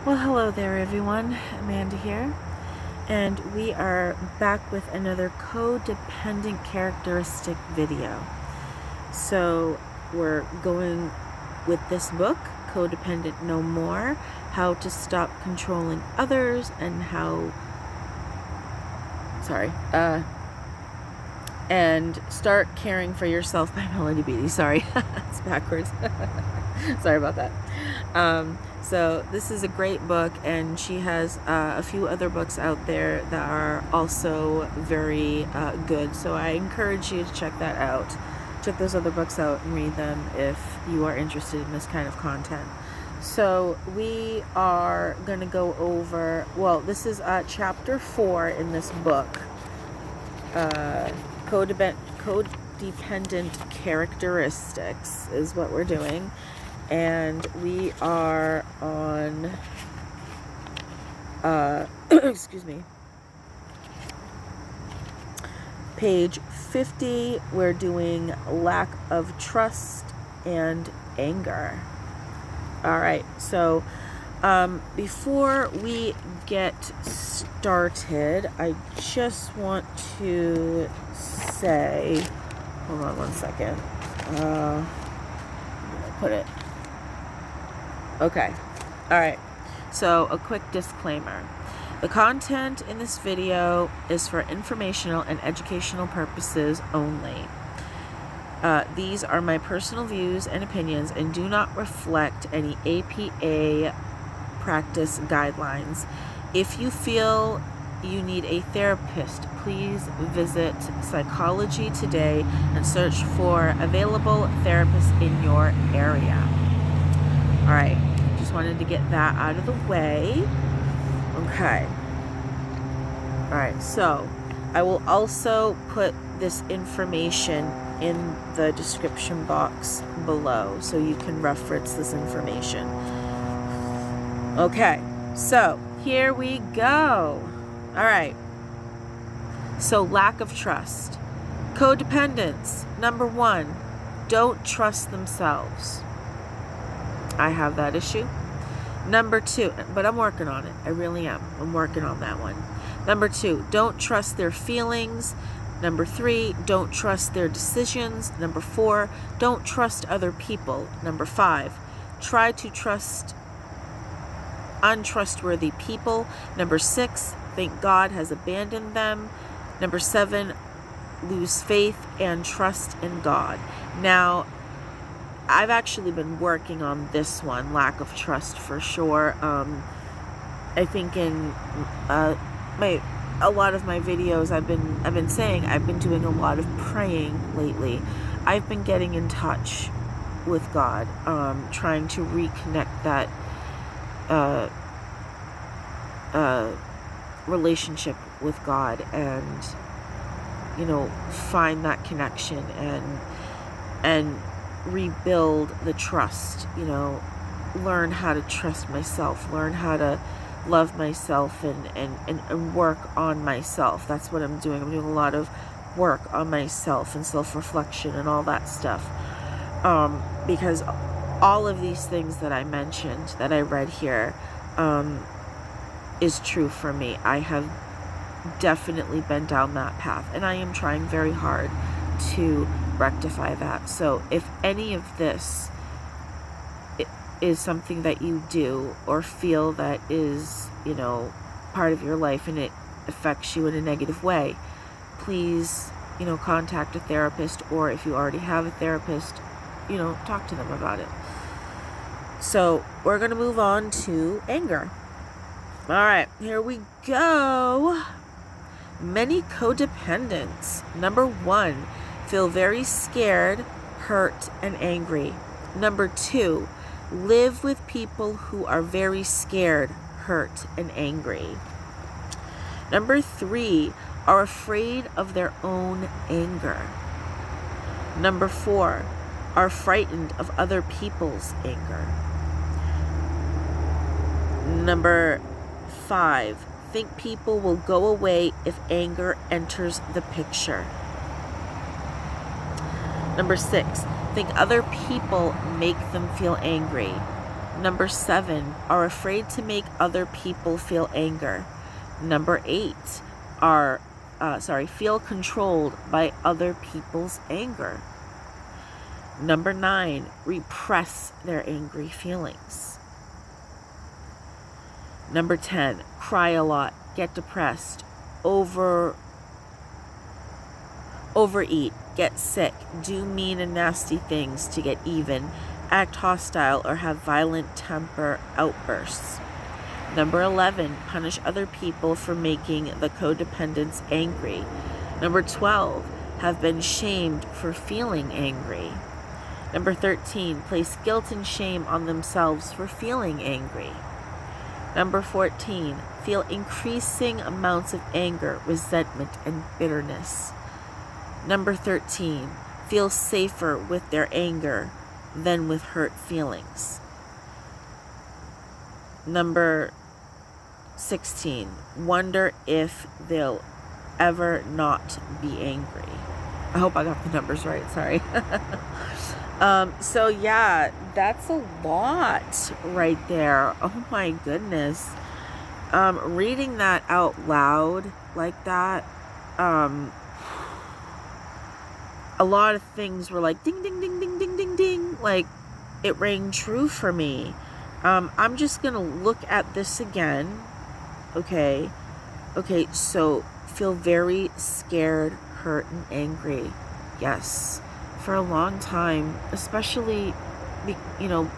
Well, hello there everyone, Amanda here, and we are back with another codependent characteristic video. So we're going with this book, Codependent No More, How to Stop Controlling Others and and Start Caring for Yourself by Melody Beattie. Sorry, it's backwards. Sorry about that. So this is a great book, and she has a few other books out there that are also very good. So I encourage you to check that out. Check those other books out and read them if you are interested in this kind of content. So we are going to go over, well, this is chapter 4 in this book, Codependent Characteristics is what we're doing. And we are on, excuse me, page 50. We're doing lack of trust and anger. All right, so before we get started, I just want to say, hold on one second. I'm gonna put it. Okay. All right. So a quick disclaimer. The content in this video is for informational and educational purposes only. These are my personal views and opinions and do not reflect any APA practice guidelines. If you feel you need a therapist, please visit Psychology Today and search for available therapists in your area. All right, just wanted to get that out of the way. Okay. All right, so I will also put this information in the description box below so you can reference this information. Okay, so here we go. All right. So lack of trust. Codependents. Number 1, don't trust themselves. I have that issue. Number 2, but I'm working on it. I really am. I'm working on that one. Number 2, don't trust their feelings. Number 3, don't trust their decisions. Number 4, don't trust other people. Number 5, try to trust untrustworthy people. Number 6, think God has abandoned them. Number 7, lose faith and trust in God. Now, I've actually been working on this one, lack of trust, for sure. I think in a lot of my videos, I've been saying I've been doing a lot of praying lately. I've been getting in touch with God, trying to reconnect that relationship with God, and find that connection and rebuild the trust. Learn how to trust myself, learn how to love myself, and work on myself. That's what I'm doing. I'm doing a lot of work on myself and self-reflection and all that stuff, because all of these things that I mentioned, that I read here, is true for me. I have definitely been down that path, and I am trying very hard to rectify that. So if any of this is something that you do or feel that is, part of your life and it affects you in a negative way, please, contact a therapist, or if you already have a therapist, talk to them about it. So we're going to move on to anger. All right, here we go. Many codependents. Number 1, feel very scared, hurt, and angry. Number 2, live with people who are very scared, hurt, and angry. Number 3, are afraid of their own anger. Number 4, are frightened of other people's anger. Number 5, think people will go away if anger enters the picture. Number 6, think other people make them feel angry. Number 7, are afraid to make other people feel anger. Number 8, feel controlled by other people's anger. Number 9, repress their angry feelings. Number 10, cry a lot, get depressed, overeat, get sick, do mean and nasty things to get even, act hostile, or have violent temper outbursts. Number 11, punish other people for making the codependents angry. Number 12, have been shamed for feeling angry. Number 13, place guilt and shame on themselves for feeling angry. Number 14, feel increasing amounts of anger, resentment, and bitterness. Number 13, feel safer with their anger than with hurt feelings. Number 16, wonder if they'll ever not be angry. I hope I got the numbers right, sorry. So yeah, that's a lot right there. Oh my goodness. Reading that out loud like that, a lot of things were like ding, ding, ding, ding, ding, ding, ding. Like, it rang true for me. I'm just going to look at this again. Okay, so feel very scared, hurt, and angry. Yes, for a long time, especially, you know,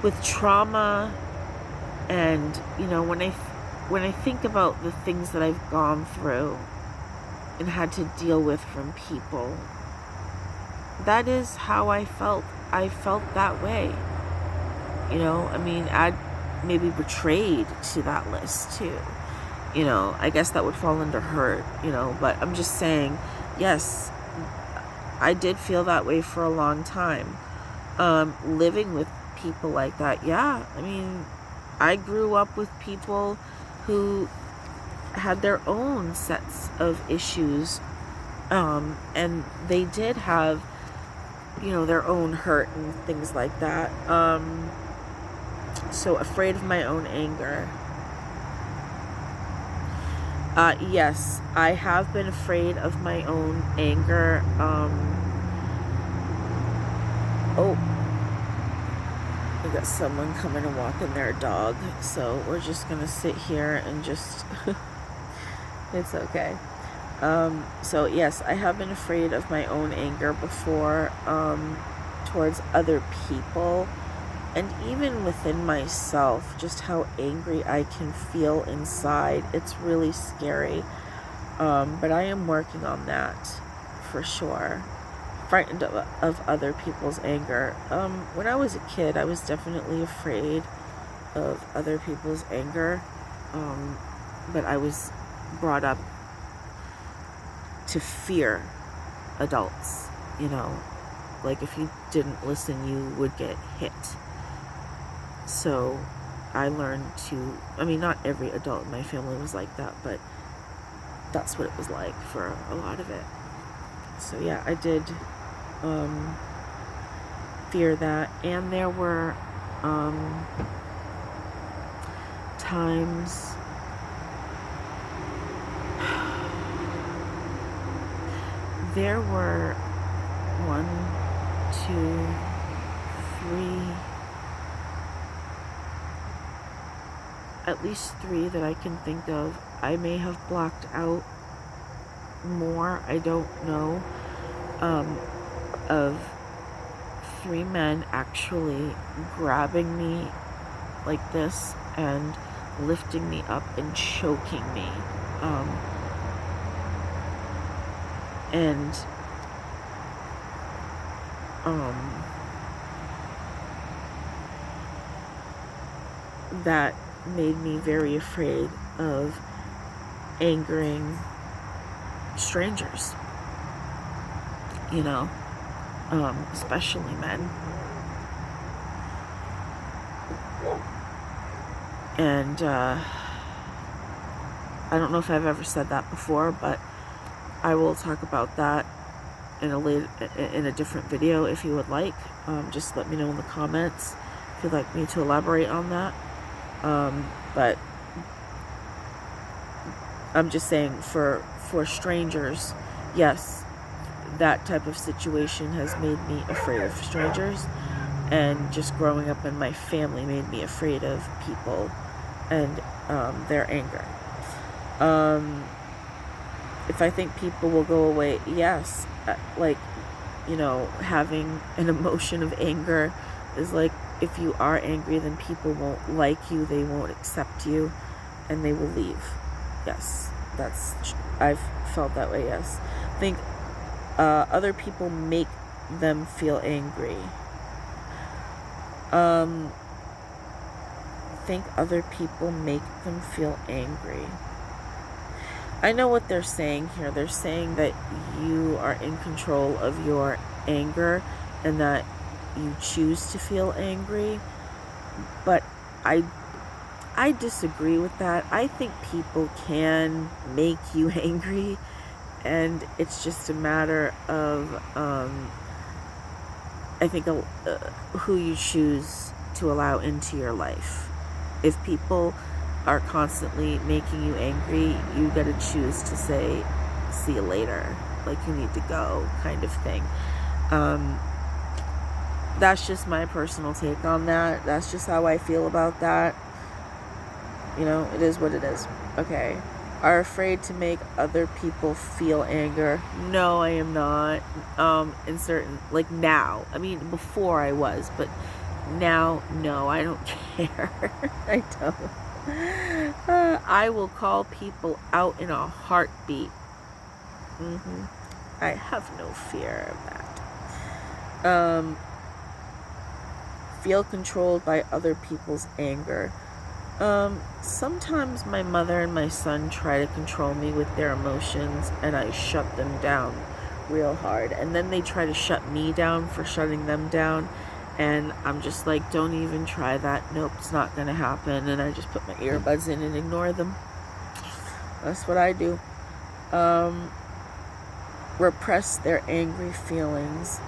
with trauma, and, you know, when I think about the things that I've gone through and had to deal with from people, that is how I felt. I felt that way. You know, I mean, I'd maybe betrayed to that list too. You know, I guess that would fall under hurt, you know, but I'm just saying, yes, I did feel that way for a long time. Living with people like that, yeah, I mean, I grew up with people who had their own sets of issues, and they did have, you know, their own hurt and things like that. So afraid of my own anger. Yes, I have been afraid of my own anger. Oh, I got someone coming and walking their dog, so we're just gonna sit here and just it's okay. So yes, I have been afraid of my own anger before, towards other people, and even within myself, just how angry I can feel inside. It's really scary. But I am working on that for sure. Frightened of other people's anger. When I was a kid, I was definitely afraid of other people's anger. But I was brought up to fear adults, you know, like if you didn't listen, you would get hit. So I learned to, I mean, not every adult in my family was like that, but that's what it was like for a lot of it. So yeah, I did fear that. And there were times there were 1, 2, 3, at least 3 that I can think of. I may have blocked out more, I don't know, of 3 men actually grabbing me like this and lifting me up and choking me. That made me very afraid of angering strangers, you know, especially men. And I don't know if I've ever said that before, but I will talk about that in a different video if you would like. Just let me know in the comments if you'd like me to elaborate on that. But I'm just saying, for strangers, yes, that type of situation has made me afraid of strangers, and just growing up in my family made me afraid of people and their anger. If I think people will go away, yes, like, you know, having an emotion of anger is like, if you are angry, then people won't like you, they won't accept you, and they will leave. Yes, I've felt that way, yes. I think other people make them feel angry. Think other people make them feel angry. I know what they're saying here. They're saying that you are in control of your anger and that you choose to feel angry. But I disagree with that. I think people can make you angry, and it's just a matter of, I think, who you choose to allow into your life. If people are constantly making you angry, you gotta choose to say, see you later, like you need to go, kind of thing. That's just my personal take on that. That's just how I feel about that. You know, it is what it is. Okay. Are afraid to make other people feel anger. No, I am not. In certain, like now. I mean, before I was, but now, no, I don't care. I don't. I will call people out in a heartbeat. I have no fear of that. Feel controlled by other people's anger. Sometimes my mother and my son try to control me with their emotions, and I shut them down real hard. And then they try to shut me down for shutting them down. And I'm just like, don't even try that. Nope, it's not going to happen. And I just put my earbuds in and ignore them. That's what I do. Repress their angry feelings.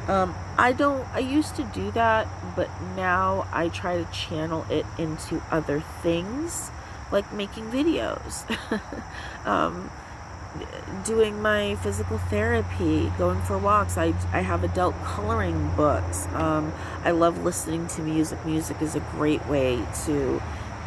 I used to do that, but now I try to channel it into other things, like making videos, doing my physical therapy, going for walks. I have adult coloring books. I love listening to music. Music is a great way to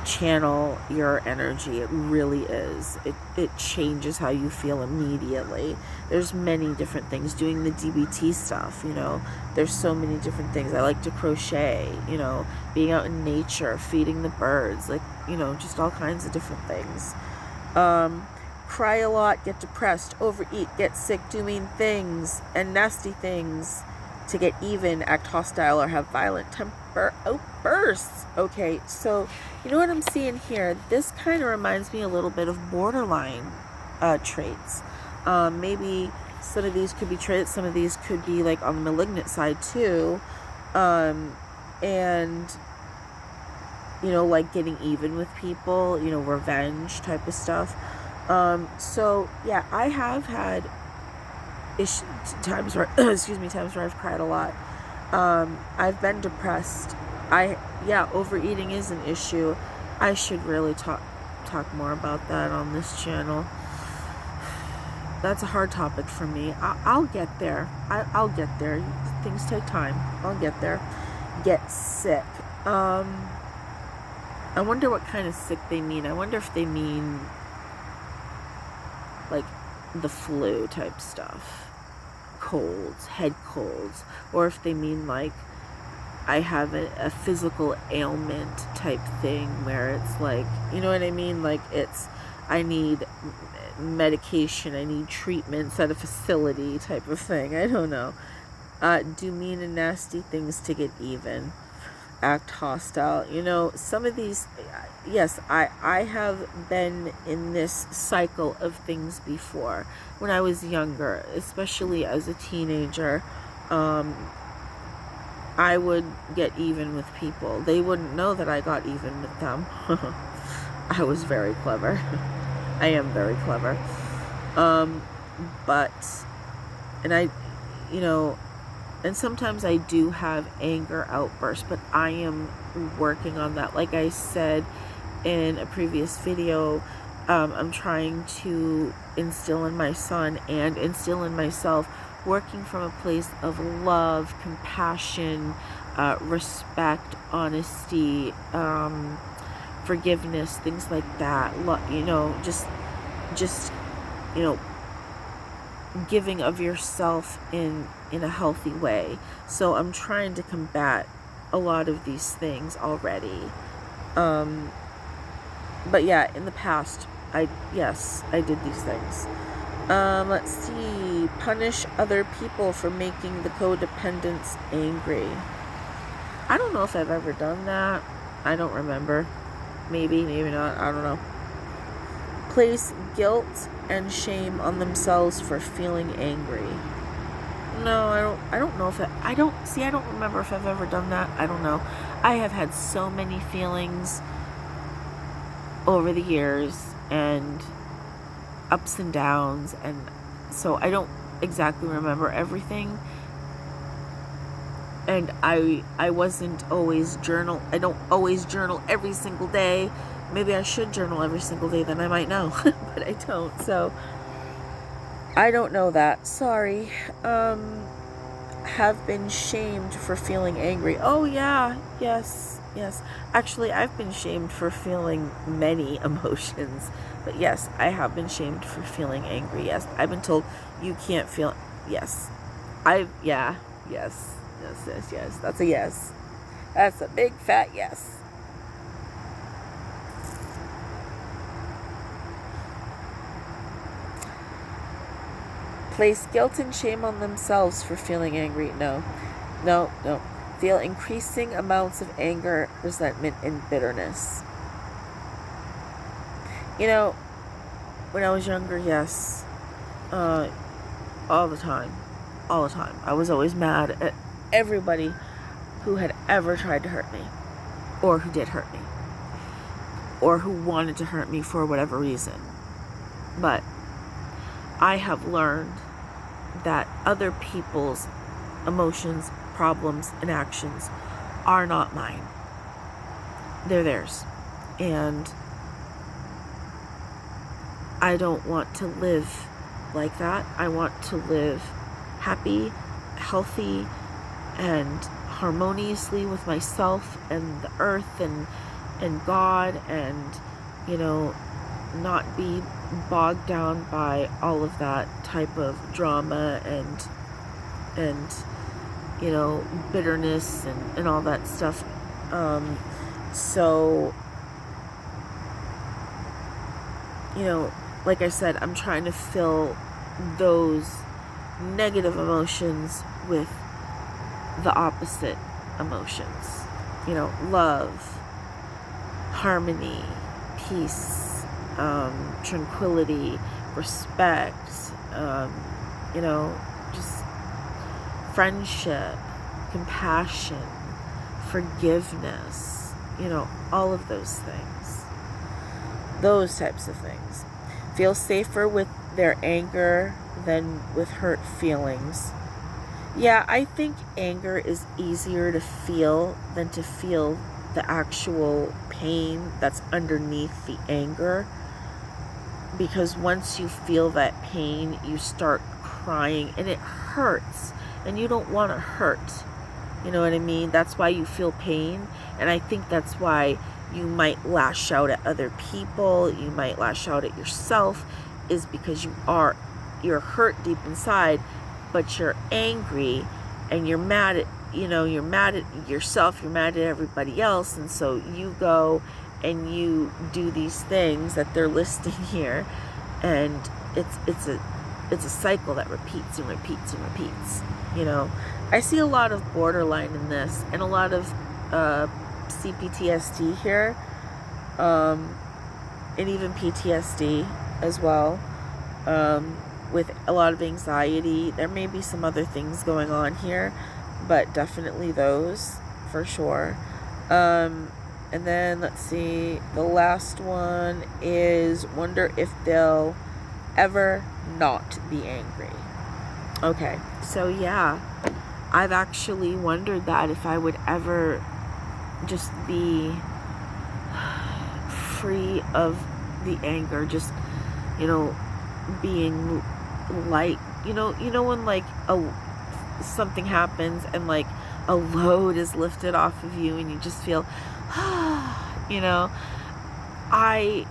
channel your energy. It really is. It changes how you feel immediately. There's many different things. Doing the DBT stuff, you know, there's so many different things. I like to crochet, you know, being out in nature, feeding the birds, like, you know, just all kinds of different things. Cry a lot, get depressed, overeat, get sick, do mean things and nasty things to get even, act hostile, or have violent temper outbursts. Okay, so you know what I'm seeing here? This kind of reminds me a little bit of borderline traits. Maybe some of these could be traits, some of these could be like on the malignant side too. And, you know, like getting even with people, you know, revenge type of stuff. So yeah, I have had times where, times where I've cried a lot. I've been depressed. Overeating is an issue. I should really talk more about that on this channel. That's a hard topic for me. I'll get there. I'll get there. Things take time. I'll get there. Get sick. I wonder what kind of sick they mean. I wonder if they mean like the flu type stuff. Colds, head colds, or if they mean like I have a physical ailment type thing where it's like, you know what I mean? Like I need medication, I need treatments at a facility type of thing. I don't know. Do mean and nasty things to get even. Act hostile. You know, some of these, yes, I have been in this cycle of things before. When I was younger, especially as a teenager, I would get even with people. They wouldn't know that I got even with them. I was very clever. I am very clever. But And and sometimes I do have anger outbursts, but I am working on that. Like I said in a previous video, I'm trying to instill in my son and instill in myself, working from a place of love, compassion, respect, honesty, forgiveness, things like that. Just giving of yourself in a healthy way. So I'm trying to combat a lot of these things already. But yeah, in the past, I did these things. Let's see. Punish other people for making the codependents angry. I don't know if I've ever done that. I don't remember. Maybe not. I don't know. Place guilt and shame on themselves for feeling angry. No, I don't know if I don't remember if I've ever done that. I don't know. I have had so many feelings over the years and ups and downs, and so I don't exactly remember everything. And I wasn't always journal. I don't always journal every single day. Maybe I should journal every single day, then I might know. But I don't, so I don't know that. Sorry. Have been shamed for feeling angry. Oh yeah, yes. Actually, I've been shamed for feeling many emotions. But yes, I have been shamed for feeling angry. Yes, I've been told you can't feel. Yes. Yes. That's a yes. That's a big fat yes. Place guilt and shame on themselves for feeling angry. No. Feel increasing amounts of anger, resentment, and bitterness. When I was younger, yes. All the time. I was always mad at everybody who had ever tried to hurt me, or who did hurt me, or who wanted to hurt me for whatever reason. But I have learned that other people's emotions, problems, and actions are not mine. They're theirs. And I don't want to live like that. I want to live happy, healthy, and harmoniously with myself and the earth and God, and not be bogged down by all of that type of drama and bitterness and all that stuff. So like I said, I'm trying to fill those negative emotions with the opposite emotions. Love, harmony, peace, tranquility, respect, just friendship, compassion, forgiveness, all of those things. Those types of things. Feel safer with their anger than with hurt feelings. Yeah, I think anger is easier to feel than to feel the actual pain that's underneath the anger. Because once you feel that pain, you start crying, and it hurts, and you don't want to hurt. You know what I mean? That's why you feel pain, and I think that's why you might lash out at other people, you might lash out at yourself, is because you're hurt deep inside, but you're angry, and you're mad at yourself, you're mad at everybody else, and so you go and you do these things that they're listing here, and it's a cycle that repeats and repeats and repeats. I see a lot of borderline in this, and a lot of CPTSD here, and even PTSD as well, with a lot of anxiety. There may be some other things going on here, but definitely those for sure. And then let's see, the last one is wonder if they'll ever not be angry. Okay, so yeah, I've actually wondered that if I would ever just be free of the anger, just, being like, when like something happens and like a load is lifted off of you and you just feel, I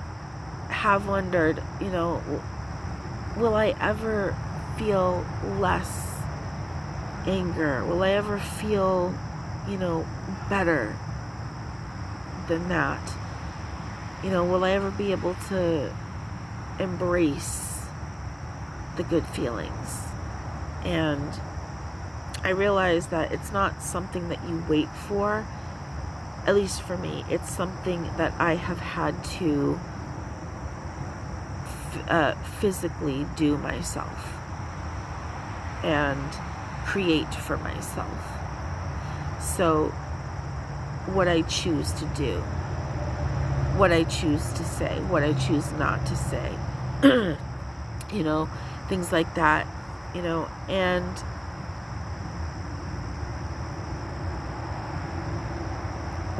have wondered, will I ever feel less anger? Will I ever feel, better than that? Will I ever be able to embrace the good feelings? And I realize that it's not something that you wait for. At least for me, it's something that I have had to physically do myself and create for myself. So what I choose to do, what I choose to say, what I choose not to say, things like that, and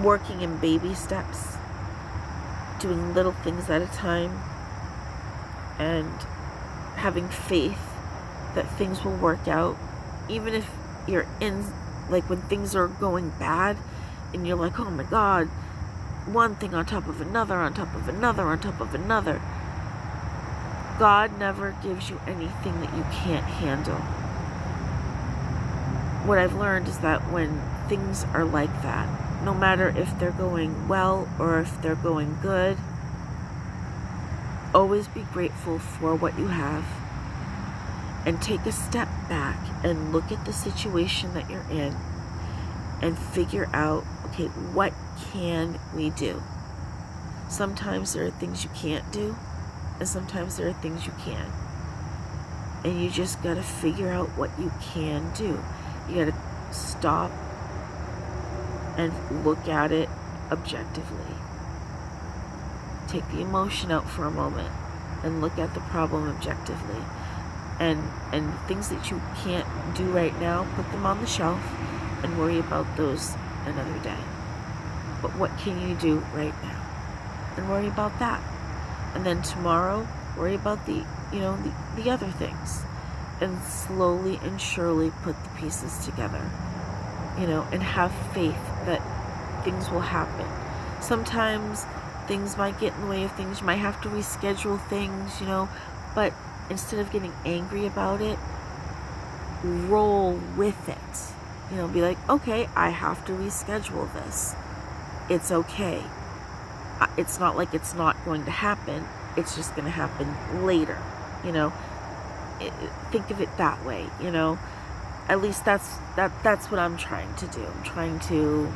working in baby steps, doing little things at a time, and having faith that things will work out, even if you're in, like when things are going bad and you're like, oh my God, one thing on top of another, on top of another, on top of another. God never gives you anything that you can't handle. What I've learned is that when things are like that, no matter if they're going well or if they're going good, always be grateful for what you have and take a step back and look at the situation that you're in and figure out, okay, what can we do? Sometimes there are things you can't do, and sometimes there are things you can. And you just gotta figure out what you can do. You gotta stop and look at it objectively. Take the emotion out for a moment and look at the problem objectively. And things that you can't do right now, put them on the shelf and worry about those another day. But what can you do right now? And worry about that. And then tomorrow, worry about the other things. And slowly and surely put the pieces together. And have faith that things will happen. Sometimes things might get in the way of things. You might have to reschedule things, but instead of getting angry about it, roll with it. Be like, okay, I have to reschedule this. It's okay. It's not like it's not going to happen. It's just going to happen later. Think of it that way. At least that's what I'm trying to do. I'm trying to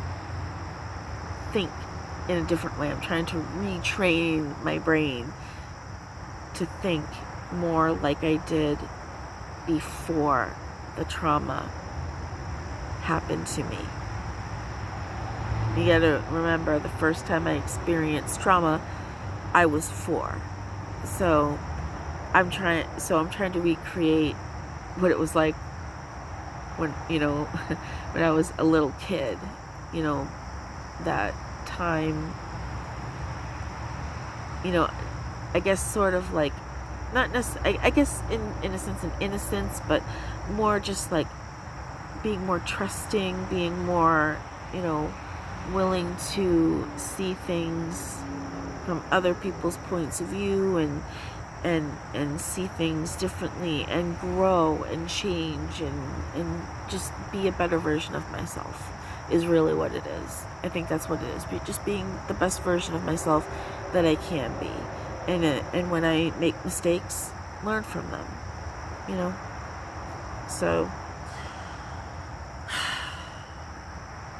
think in a different way. I'm trying to retrain my brain to think more like I did before the trauma happened to me. You gotta remember, the first time I experienced trauma, I was 4. So I'm trying to recreate what it was like when, when I was a little kid, that time, I guess sort of like, not necessarily, I guess in a sense of innocence, but more just like being more trusting, being more, willing to see things from other people's points of view and see things differently and grow and change and just be a better version of myself is really what it is. I think that's what it is. Just being the best version of myself that I can be. And when I make mistakes, learn from them. So,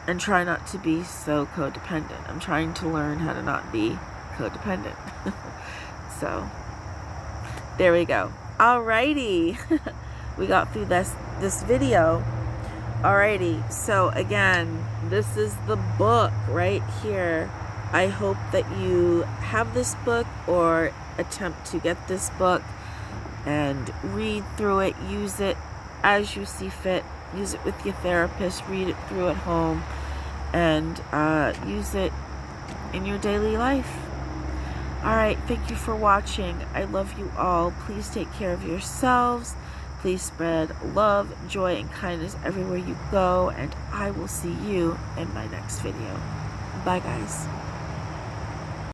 and try not to be so codependent. I'm trying to learn how to not be codependent. So, there we go. Alrighty. We got through this video. Alrighty. So, again, this is the book right here. I hope that you have this book or attempt to get this book and read through it, use it, as you see fit. Use it with your therapist, read it through at home, and use it in your daily life. Alright, thank you for watching. I love you all. Please take care of yourselves. Please spread love, joy, and kindness everywhere you go, and I will see you in my next video. Bye, guys.